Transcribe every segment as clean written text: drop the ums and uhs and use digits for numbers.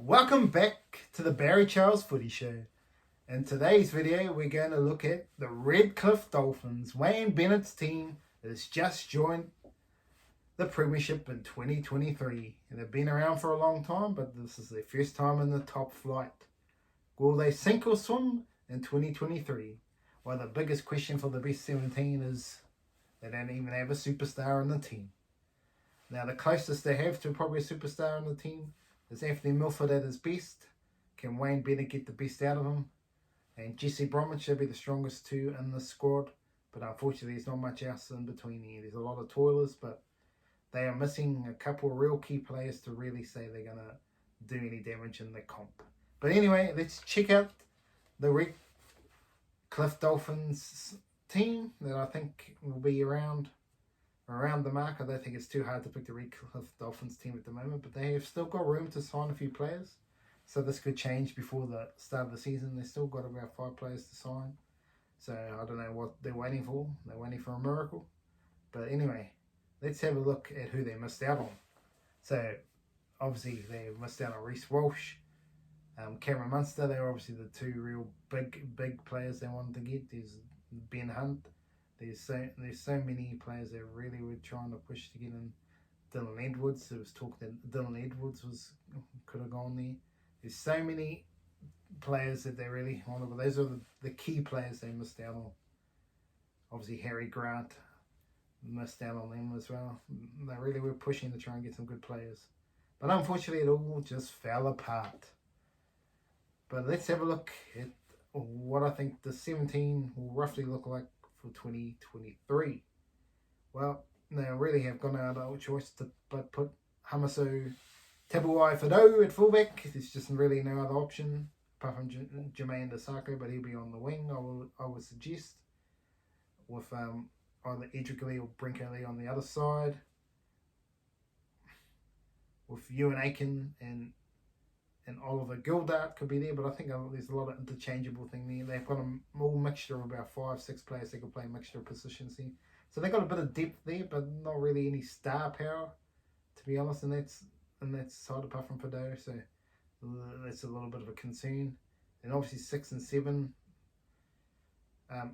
Welcome back to the Barry Charles Footy Show. In today's video, we're going to look at the Redcliffe Dolphins. Wayne Bennett's team has just joined the Premiership in 2023. And they've been around for a long time, but this is their first time in the top flight. Will they sink or swim in 2023? Well, the biggest question for the best 17 is they don't even have a superstar in the team. Now, the closest they have to probably a superstar in the team is Anthony Milford at his best. Can Wayne Bennett get the best out of him? And Jesse Bromwich should be the strongest two in the squad. But unfortunately, there's not much else in between here. There's a lot of toilers, but they are missing a couple of real key players to really say they're going to do any damage in the comp. But anyway, let's check out the Redcliffe Dolphins team that I think will be around the mark. I don't think it's too hard to pick the Redcliffe Dolphins team at the moment, but they have still got room to sign a few players. So this could change before the start of the season. They've still got about 5 players to sign. So I don't know what they're waiting for. They're waiting for a miracle. But anyway, let's have a look at who they missed out on. So obviously they missed out on Reece Walsh, Cameron Munster. They're obviously the two real big players they wanted to get. There's Ben Hunt. There's so many players that really were trying to push to get in. Dylan Edwards. There was talk that Dylan Edwards could have gone there. There's so many players that they really wanted, but those are the key players they missed out on. Obviously, Harry Grant missed out on them as well. They really were pushing to try and get some good players. But unfortunately, it all just fell apart. But let's have a look at what I think the 17 will roughly look like for 2023. Well, they really have gone out of choice to put Hamaso Tabuai-Fidow at fullback. There's just really no other option apart from Jermaine Desako, but he'll be on the wing, I would suggest, with either Edrick or Brinkley on the other side, with Ewan Aiken and Oliver Gildart could be there, but I think there's a lot of interchangeable thing there. They've got a whole mixture of about 5-6 players that can play a mixture of positions here. So they've got a bit of depth there, but not really any star power, to be honest, and that's side apart from Fidow, so that's a little bit of a concern. And obviously 6 and 7,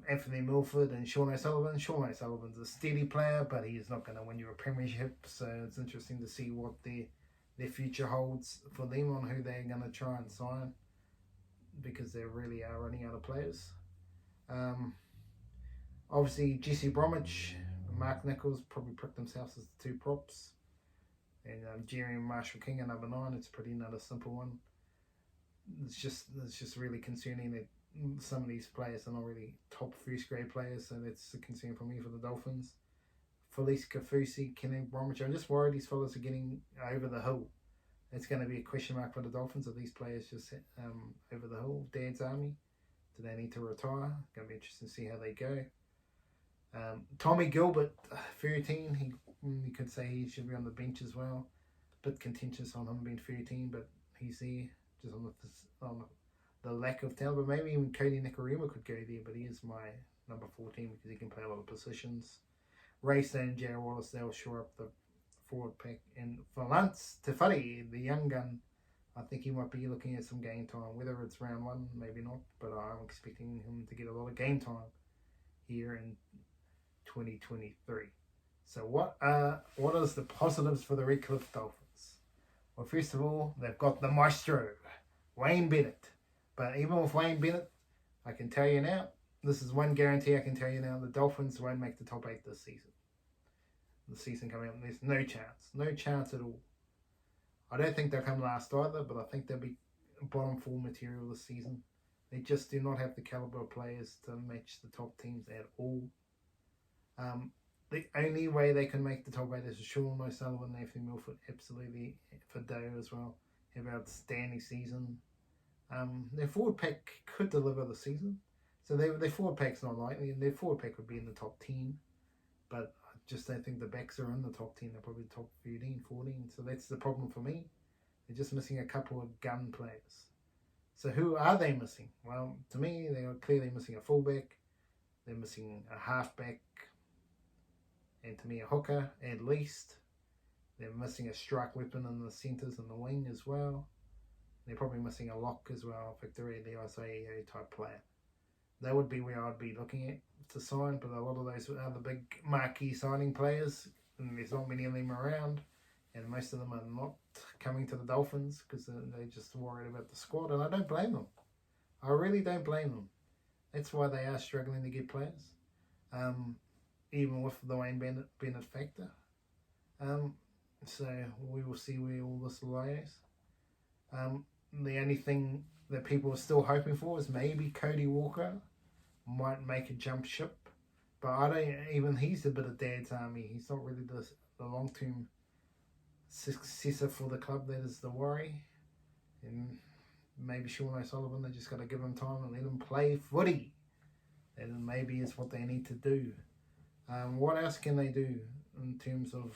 Anthony Milford and Sean O'Sullivan. Sean O'Sullivan's a steady player, but he is not going to win you a premiership, so it's interesting to see what their future holds for them on who they're going to try and sign, because they really are running out of players. Obviously, Jesse Bromwich, Mark Nichols probably pricked themselves as the two props. And Jerry Marshall King at number 9. It's pretty not a simple one. It's just really concerning that some of these players are not really top first grade players, so that's a concern for me for the Dolphins. Felice Kafusi, Kenny Bromwich. I'm just worried these fellas are getting over the hill. It's going to be a question mark for the Dolphins. Are these players just over the hill? Dad's Army. Do they need to retire? Going to be interesting to see how they go. Tommy Gilbert, 13. You could say he should be on the bench as well. A bit contentious on him being 13, but he's there just on the lack of talent. But maybe even Cody Nikorima could go there, but he is my number 14 because he can play a lot of positions. Ray Stone and Jared Wallace, they'll shore up the forward pack. And for Lance Tefari, the young gun, I think he might be looking at some game time. Whether it's round 1, maybe not, but I'm expecting him to get a lot of game time here in 2023. So what is the positives for the Redcliffe Dolphins? Well, first of all, they've got the maestro, Wayne Bennett. But even with Wayne Bennett, I can tell you now, this is one guarantee I can tell you now, the Dolphins won't make the top 8 this season. The season coming up, there's no chance at all. I don't think they'll come last either, but I think they'll be bottom 4 material this season. They just do not have the caliber of players to match the top teams at all. The only way they can make the top 8 is Sean O'Sullivan, Anthony Milford, absolutely, Fidow as well, have an outstanding season. Their forward pack could deliver the season. So their forward pack's not likely, and their forward pack would be in the top 10. But I just don't think the backs are in the top 10. They're probably top 13, 14. So that's the problem for me. They're just missing a couple of gun players. So who are they missing? Well, to me, they are clearly missing a fullback. They're missing a halfback. And to me, a hooker at least. They're missing a strike weapon in the centres and the wing as well. They're probably missing a lock as well, Victoria, the Isaiah type player. That would be where I'd be looking at to sign, but a lot of those other big marquee signing players, and there's not many of them around, and most of them are not coming to the Dolphins because they're just worried about the squad, and I don't blame them. I really don't blame them. That's why they are struggling to get players, even with the Wayne Bennett factor. So we will see where all this lies. The only thing that people are still hoping for is maybe Cody Walker might make a jump ship, but I don't. Even he's a bit of Dad's army. He's not really the long-term successor for the club. That is the worry. And maybe Sean O'Sullivan, they just got to give him time and let him play footy. And maybe it's what they need to do. What else can they do in terms of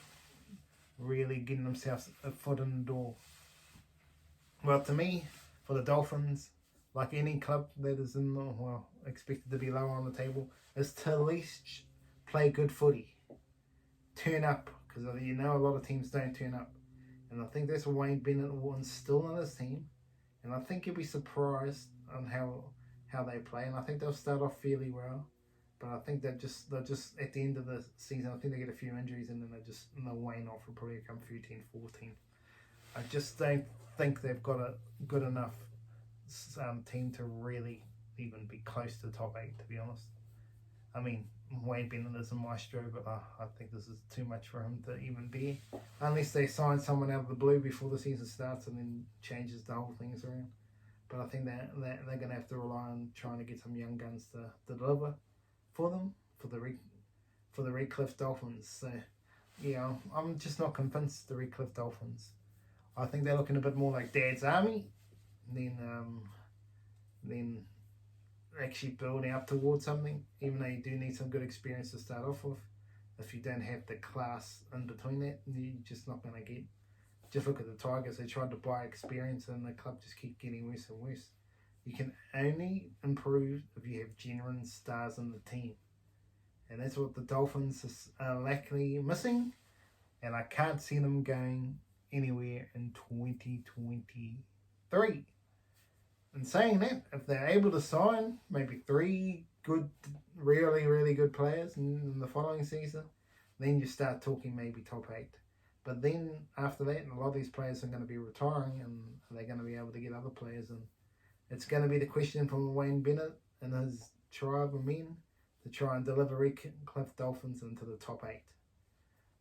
really getting themselves a foot in the door? Well, to me, for the Dolphins, like any club that is expected to be lower on the table, is to at least play good footy. Turn up, because a lot of teams don't turn up. And I think that's what Wayne Bennett will instill in his team. And I think you'll be surprised on how they play. And I think they'll start off fairly well. But I think they'll just at the end of the season, I think they get a few injuries and then they'll wane off and probably become 13, 14. I just don't think they've got a good enough team to really even be close to the top 8, to be honest. I mean, Wayne Bennett is a maestro, but I think this is too much for him to even be. Unless they sign someone out of the blue before the season starts and then changes the whole things around. But I think that they're going to have to rely on trying to get some young guns to deliver for them, for the Redcliffe Dolphins. So, yeah, I'm just not convinced the Redcliffe Dolphins. I think they're looking a bit more like Dad's Army than actually building up towards something, even though you do need some good experience to start off with. If you don't have the class in between that, you're just not going to get. Just look at the Tigers. They tried to buy experience and the club just keep getting worse and worse. You can only improve if you have genuine stars in the team. And that's what the Dolphins are likely missing. And I can't see them going anywhere in 2023. And saying that, if they're able to sign maybe 3 good, really, really good players in the following season, then you start talking maybe top 8. But then after that, a lot of these players are going to be retiring and they're going to be able to get other players. And it's going to be the question from Wayne Bennett and his tribe of men to try and deliver Redcliffe Dolphins into the top 8.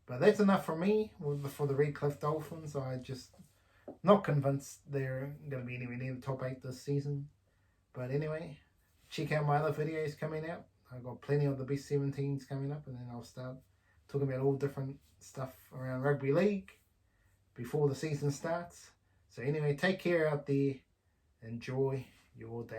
But that's enough for me for the Redcliffe Dolphins. I just not convinced they're going to be anywhere near the top 8 this season. But anyway, check out my other videos coming out. I've got plenty of the best 17s coming up, and then I'll start talking about all different stuff around rugby league before the season starts. So anyway, take care out there. Enjoy your day.